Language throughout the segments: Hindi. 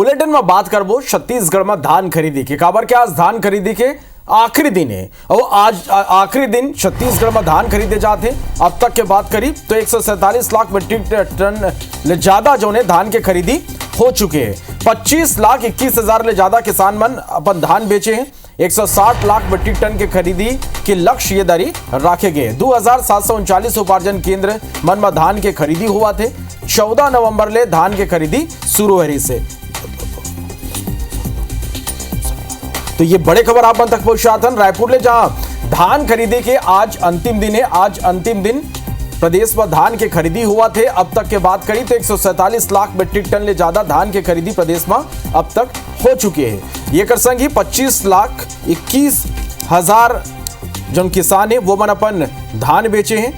बुलेटिन में बात करबो छत्तीसगढ़ में धान खरीदी की खबर के। आज धान खरीदी के आखिरी दिन है और आज आखिरी दिन छत्तीसगढ़ में धान खरीदे जाते। अब तक के बात करी तो 147 लाख मीट्रिक टन ले ज्यादा जो ने धान के खरीदी हो चुके हैं। 25,21,000 ले ज्यादा किसान मन अपन धान बेचे हैं। 160 लाख मीट्रिक टन के खरीदी के लक्ष्य ये दरी रखे गए। 2,739 उपार्जन केंद्र मन में धान के खरीदी हुआ थे। 14 नवंबर ले धान के खरीदी शुरू है से। तो ये बड़े खबर आप तक पहुंचाते हैं रायपुर ले, जहां धान खरीदी के आज अंतिम दिन है। आज अंतिम दिन प्रदेश में धान के खरीदी हुआ थे। अब तक के बात करी तो 147 लाख मीट्रिक टन ले ज्यादा धान के खरीदी प्रदेश में अब तक हो चुके हैं। ये कर संग ही 25,21,000 जो किसान है वो मन अपन धान बेचे हैं।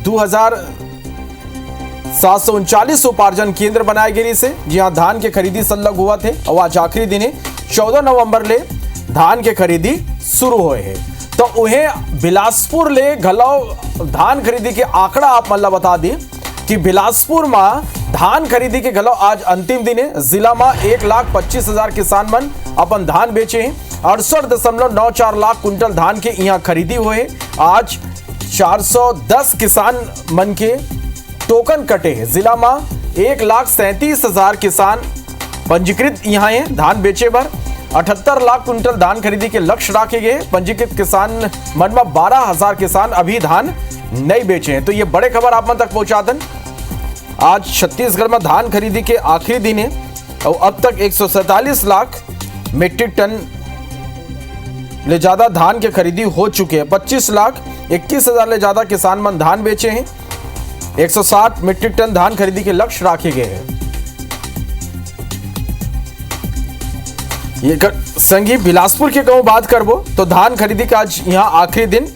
2,739 उपार्जन केंद्र बनाए गए से, जहां धान के खरीदी संलग्न हुआ थे और आज आखिरी दिन है। 14 नवंबर ले धान के खरीदी शुरू हुए हैं। तो उन्हें बिलासपुर ले घलो धान खरीदी के आंकड़ा आप मतलब बता दी कि बिलासपुर में धान खरीदी के घलो आज अंतिम दिन है। जिला में 1,25,000 किसान मन अपन धान बेचे हैं। 68.94 लाख कुंटल धान के यहाँ खरीदी हुए। आज 410 किसान मन के टोकन कटे हैं। जिला में 1,37,000 किसान पंजीकृत यहाँ है धान बेचे पर। 78 लाख कुंटल धान खरीदी के लक्ष्य रखे गए। पंजीकृत किसान मन में 12,000 किसान अभी धान नहीं बेचे हैं। तो ये बड़े खबर आप मन तक पहुंचाते हैं। आज छत्तीसगढ़ में धान खरीदी के आखिरी दिन है और अब तक 147 लाख मीट्रिक टन ले ज्यादा धान के खरीदी हो चुके हैं। 25,21,000 ले ज्यादा किसान मन धान बेचे हैं। 160 मीट्रिक टन धान खरीदी के लक्ष्य रखे गए हैं। ये संगी बिलासपुर के कहूं बात करबो तो धान खरीदी का आज यहाँ आखिरी दिन।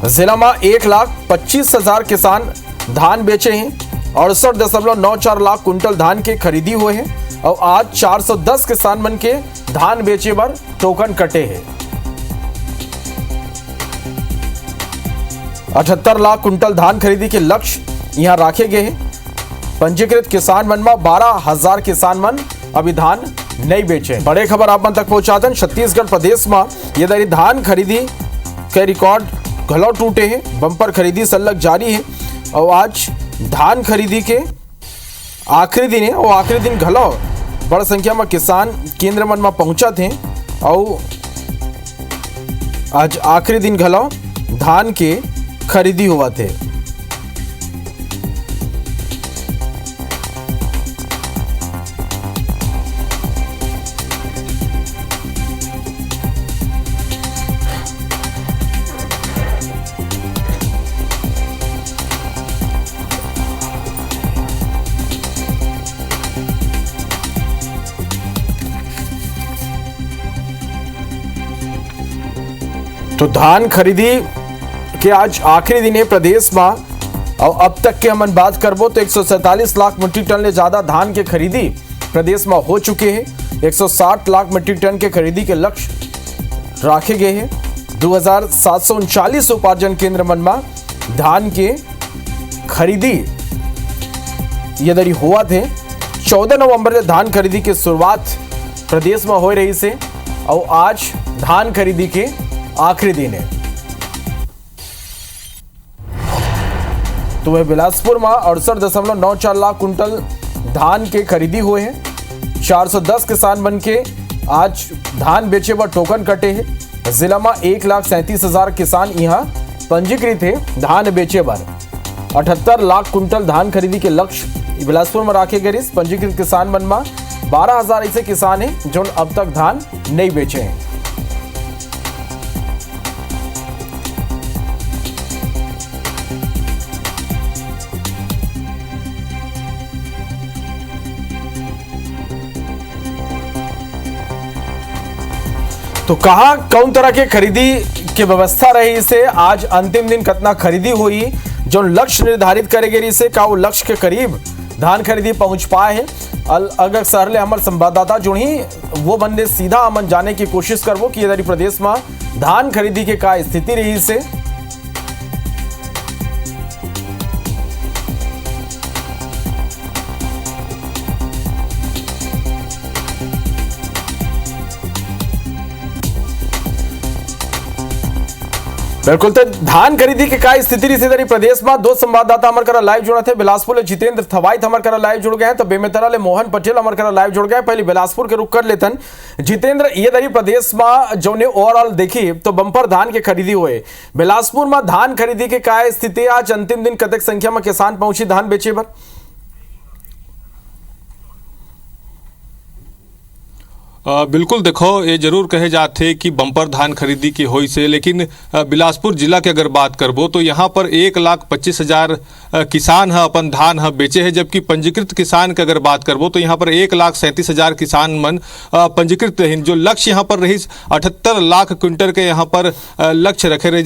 जिला में 1,25,000 किसान धान बेचे हैं। 68.94 लाख कुंटल धान के खरीदी हुए हैं और आज 410 किसान मन के धान बेचे पर टोकन कटे हैं। 78 लाख कुंटल धान खरीदी के लक्ष्य यहाँ रखे गए हैं। पंजीकृत किसान मन में 12,000 किसान मन अभी धान नहीं बेचे। बड़े खबर आप मन तक पहुंचाते हैं। छत्तीसगढ़ प्रदेश में ये दरी धान खरीदी के रिकॉर्ड घलो टूटे हैं। बम्पर खरीदी संलग्न जारी है और आज धान खरीदी के आखिरी दिन है और आखिरी दिन घलो बड़ संख्या में किसान केंद्र मन में पहुंचा थे और आज आखिरी दिन घलो धान के खरीदी हुआ थे। तो धान खरीदी के आज आखिरी दिन है प्रदेश में और अब तक के हम बात करबो तो 147 लाख मीट्रिक टन ले ज्यादा धान के खरीदी प्रदेश में हो चुके हैं। 160 लाख मीट्रिक टन के खरीदी के लक्ष्य रखे गए हैं। 2,739 उपार्जन केंद्र मन में धान के खरीदी ये दरी हुआ थे। 14 नवंबर से धान खरीदी की शुरुआत प्रदेश में हो रही से और आज धान खरीदी के आखिरी दिन है। तो वह बिलासपुर में 68.94 लाख कुंटल धान के खरीदी हुए हैं। 410 किसान बन के आज धान बेचे पर टोकन कटे हैं। जिला में 1,37,000 किसान यहाँ पंजीकृत है धान बेचे पर। 78 लाख कुंटल धान खरीदी के लक्ष्य बिलासपुर में रखे गए। पंजीकृत किसान मन में 12,000 ऐसे किसान हैं जो अब तक धान नहीं बेचे हैं। तो कहा कौन तरह के खरीदी की व्यवस्था रही से आज अंतिम दिन कितना खरीदी हुई जो लक्ष्य निर्धारित करे गए से का वो लक्ष्य के करीब धान खरीदी पहुंच पाए हैं। अगर सहरले हमारे संवाददाता जुड़ी वो बंदे सीधा अमन जाने की कोशिश करबो कि इधर प्रदेश में धान खरीदी के का स्थिति रही से। बिल्कुल। तो धान खरीदी के का स्थिति रही इधर प्रदेश में दो संवाददाता हमारे करा लाइव जुड़ा थे। बिलासपुर ले जितेंद्र थवाइत हमारे करा लाइव जुड़ गए हैं, तो बेमेतरा ले मोहन पटेल हमारे करा लाइव जुड़ गए हैं। पहले बिलासपुर के रुख कर लेतन। जितेंद्र, ये दरी प्रदेश में जो ने ओवरऑल देखी तो बंपर धान के खरीदी हुए। बिलासपुर में धान खरीदी के का स्थिति, आज अंतिम दिन कतक संख्या में किसान पहुंची धान बेचे पर? बिल्कुल, देखो ये जरूर कहे जाते कि बम्पर धान खरीदी की होई से, लेकिन बिलासपुर जिला की अगर बात करबो तो यहाँ पर 1,25,000 किसान है अपन धान है बेचे हैं, जबकि पंजीकृत किसान की अगर बात करबो तो यहाँ पर 1,37,000 किसान मन पंजीकृत रही। जो लक्ष्य यहाँ पर रही 78 लाख क्विंटल के यहाँ पर लक्ष्य रखे गए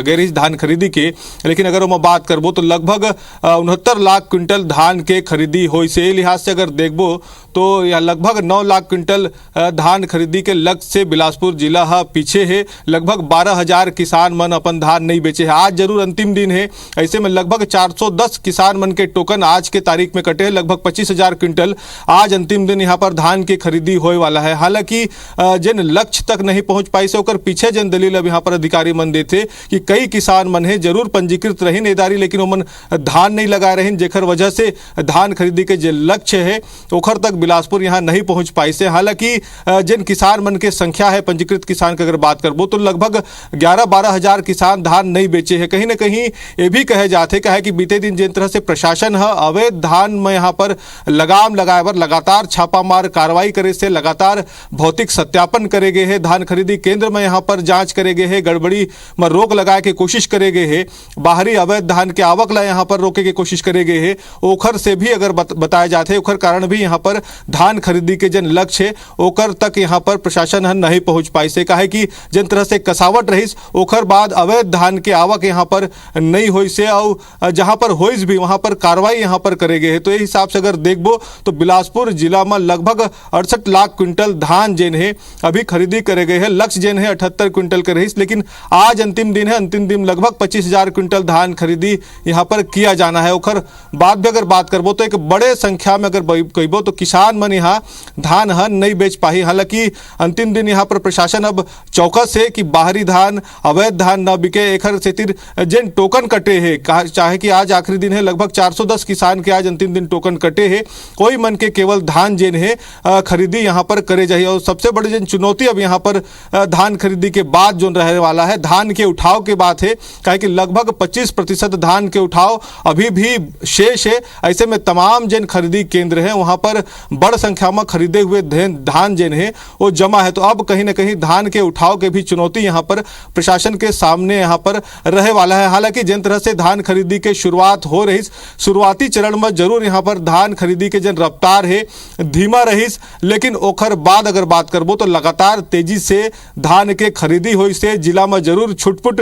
रही धान खरीदी के, लेकिन अगर हम बात करबो तो लगभग 69 लाख क्विंटल धान के खरीदी होई से। लिहाज से अगर देखबो तो यह लगभग 9 लाख क्विंटल धान खरीदी के लक्ष्य से बिलासपुर जिला है पीछे है। लगभग 12,000 किसान मन अपन धान नहीं बेचे हैं। आज जरूर अंतिम दिन है, ऐसे में लगभग 410 किसान मन के टोकन आज के तारीख में कटे हैं। लगभग 25,000 क्विंटल आज अंतिम दिन यहाँ पर धान की खरीदी होने वाला है। हालांकि जिन लक्ष्य तक नहीं पहुंच पाई से पीछे जिन दलील अब यहाँ पर अधिकारी मन देते कि कई किसान मन है जरूर पंजीकृत रही नेदारी, लेकिन वो धान नहीं लगा रही, जेकर वजह से धान खरीदी के जो लक्ष्य है ओखर तक बिलासपुर यहाँ नहीं पहुंच पाई से। हालांकि जिन किसान मन के संख्या है पंजीकृत किसान की अगर बात करबो तो लगभग 11-12 हजार किसान धान नहीं बेचे हैं। कहीं ना कहीं ये भी कहे जाते कहे कि बीते दिन जिन तरह से प्रशासन है अवैध धान में यहाँ पर लगाम लगाए पर लगातार छापामार कार्रवाई करे से, लगातार भौतिक सत्यापन करे गए हैं, धान खरीदी केंद्र में यहाँ पर जांच करे गए हैं, गड़बड़ी में रोक लगाए के कोशिश करे गए हैं, बाहरी अवैध धान के आवक ला यहाँ पर रोके के कोशिश करे गए हैं। ओखर से भी अगर बताया जाते ओखर कारण भी यहाँ पर धान खरीदी के जन लक्ष्य ओकर तक यहाँ पर प्रशासन नहीं पहुंच पाई से। कहे कि जिन तरह से कसावट रही ओखर बाद अवैध धान के आवक यहाँ पर नहीं हुई से, और जहाँ पर होइस भी वहाँ पर कार्रवाई यहाँ पर करे गए हैं। तो ये हिसाब से अगर देखबो तो बिलासपुर जिला में लगभग 68 लाख क्विंटल धान जेन है अभी खरीदी करे गए हैं। लक्ष्य जेन है 78 क्विंटल के रही, लेकिन आज अंतिम दिन है। अंतिम दिन लगभग 25,000 क्विंटल धान खरीदी यहाँ पर किया जाना है। ओखर बाद भी अगर बात करबो तो एक बड़े संख्या में अगर कहबो तो किसान मन यहाँ धान नहीं बेच पाई। हालांकि अंतिम दिन यहाँ पर प्रशासन अब चौकस है कि बाहरी धान अवैध धान न बिके। एक सेतिर जिन टोकन कटे हैं, चाहे कि आज आखिरी दिन है, लगभग 410 किसान के आज अंतिम दिन टोकन कटे हैं। कोई मन के केवल धान जिन है खरीदी यहाँ पर करे जाए। और सबसे बड़ी जिन चुनौती अब यहाँ पर धान खरीदी के बाद जो रहने वाला है धान के उठाव के बात है, कहे कि लगभग 25% धान के उठाव अभी भी शेष है। ऐसे में तमाम जिन खरीदी केंद्र हैं वहाँ पर बड़ संख्या में खरीदे हुए धान जिन है वो जमा है। तो अब कहीं ना कहीं धान के उठाव के भी चुनौती यहाँ पर प्रशासन के सामने यहाँ पर रहे वाला है। हालांकि जिन तरह से धान खरीदी के शुरुआत हो रही, शुरुआती चरण में जरूर यहाँ पर धान खरीदी के जन रफ्तार है धीमा रही, लेकिन ओखर बाद अगर बात करबो तो लगातार तेजी से धान के खरीदी हुई से जिला में जरूर छुटपुट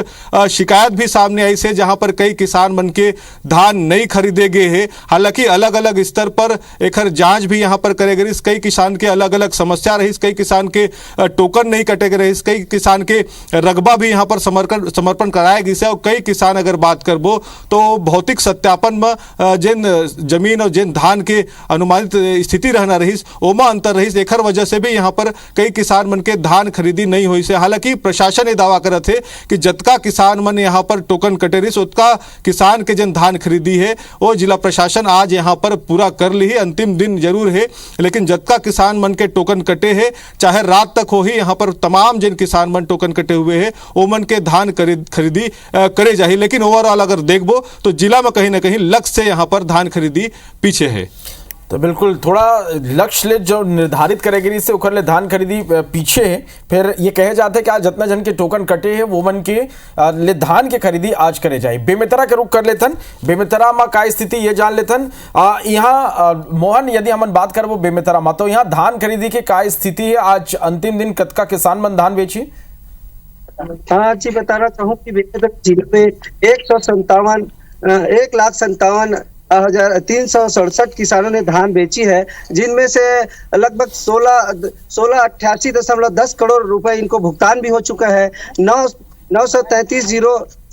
शिकायत भी सामने आई से, जहां पर कई किसान मन के धान नहीं खरीदे गए हैं। हालांकि अलग अलग स्तर पर एक जांच भी यहाँ पर करे गई। कई किसान के अलग अलग समस्या रही, कई किसान के टोकन नहीं कटे गए, कई किसान के रकबा भी यहाँ पर समर्पण कराया गया। और कई किसान अगर बात करबो तो भौतिक सत्यापन में जिन जमीन और जिन धान के अनुमानित स्थिति रहना रही ओमा अंतर रही, एकर वजह से भी यहाँ पर कई किसान मन के धान खरीदी नहीं हुई से। हालांकि प्रशासन ये दावा करत है कि जतका किसान मन यहाँ पर टोकन कटे रही उतका किसान के जिन धान खरीदी है वो जिला प्रशासन आज यहाँ पर पूरा कर ली है। अंतिम दिन जरूर है, लेकिन जतका किसान मन के टोकन कटे हैं चाहे रात तक हो ही यहाँ पर तमाम जिन किसान मन टोकन कटे हुए हैं वो मन के धान खरीदी करे जाए। लेकिन ओवरऑल अगर देखबो तो जिला में कहीं ना कहीं लक्ष्य से यहाँ पर धान खरीदी पीछे है। तो बिल्कुल थोड़ा लक्ष्य ले जो निर्धारित करेगी से उखर ले धान खरीदी पीछे है। फिर ये कहे जाते कि आज जितना जन के टोकन कटे हैं वो मन के ले धान के खरीदी आज करे जाए। बेमेतरा के रुख कर लेथन। बेमेतरा में का स्थिति ये जान लेथन। यहाँ मोहन, यदि हम बात करबो बेमेतरा में तो यहाँ धान खरीदी के का स्थिति है? आज अंतिम दिन कतका किसान मन धान बेची? हाँ जी, बताना चाहूँ कि बेमेतरा जिले में 1,57,367 किसानों ने धान बेची है, जिनमें से लगभग 1688.10 करोड़ रुपए इनको भुगतान भी हो चुका है। 933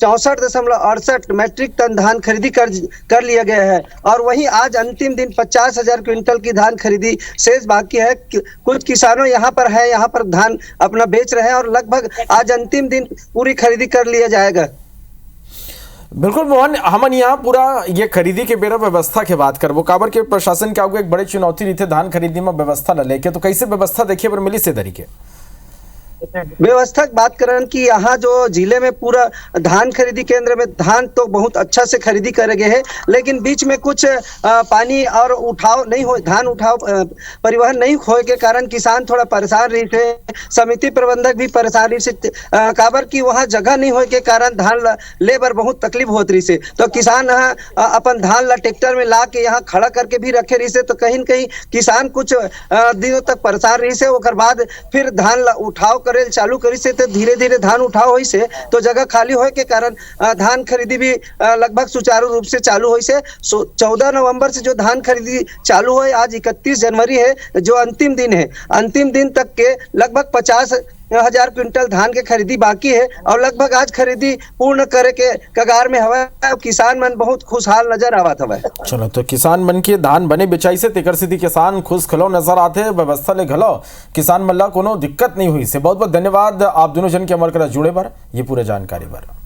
64.68 मैट्रिक टन धान खरीदी कर लिया गया है। और वहीं आज अंतिम दिन 50,000 क्विंटल की धान खरीदी शेष बाकी है। कुछ किसानों यहाँ पर धान अपना बेच रहे हैं और लगभग आज अंतिम दिन पूरी खरीदी कर लिया जाएगा। बिल्कुल मोहन, हमन यहाँ पूरा ये खरीदी के बेरा व्यवस्था के बात करबो, काबर के प्रशासन के आगे एक बड़ी चुनौती रही थे धान खरीदी में व्यवस्था ल लेके, तो कैसे व्यवस्था देखिए पर मिली से तरीके व्यवस्था की बात करें कि यहाँ जो जिले में पूरा धान खरीदी केंद्र में धान तो बहुत अच्छा से खरीदी करे गए हैं, लेकिन बीच में कुछ पानी और उठाव नहीं हो, धान उठाव परिवहन नहीं होए के कारण किसान थोड़ा परेशान रही थे। समिति प्रबंधक भी परेशान रही से, काबर की वहाँ जगह नहीं होए के कारण धान लेबर बहुत तकलीफ होत रही से। तो किसान अपन धान ला ट्रैक्टर में ला के यहाँ खड़ा करके भी रखे रही से, तो कहीं न कहीं किसान कुछ दिनों तक परेशान रही से। ओकर बाद फिर धान ला उठाव चालू करी से, तो धीरे धीरे धान उठाव हुई से, तो जगह खाली होए के कारण धान खरीदी भी लगभग सुचारू रूप से चालू हुई से। 14 नवंबर से जो धान खरीदी चालू हुई, आज 31 जनवरी है जो अंतिम दिन है। अंतिम दिन तक के लगभग 50,000 क्विंटल धान के खरीदी बाकी है और लगभग आज खरीदी पूर्ण करे के कगार में हवा। किसान मन बहुत खुशहाल नजर आवत हवा। चलो, तो किसान मन के धान बने बेचाई से तेकर सिद्धि किसान खुश खलो नजर आते, व्यवस्था ले घलो किसान मन ला कोनो दिक्कत नहीं हुई से। बहुत बहुत धन्यवाद आप दोनों जन के हमारे करा जुड़े बर, ये पूरे जानकारी बर।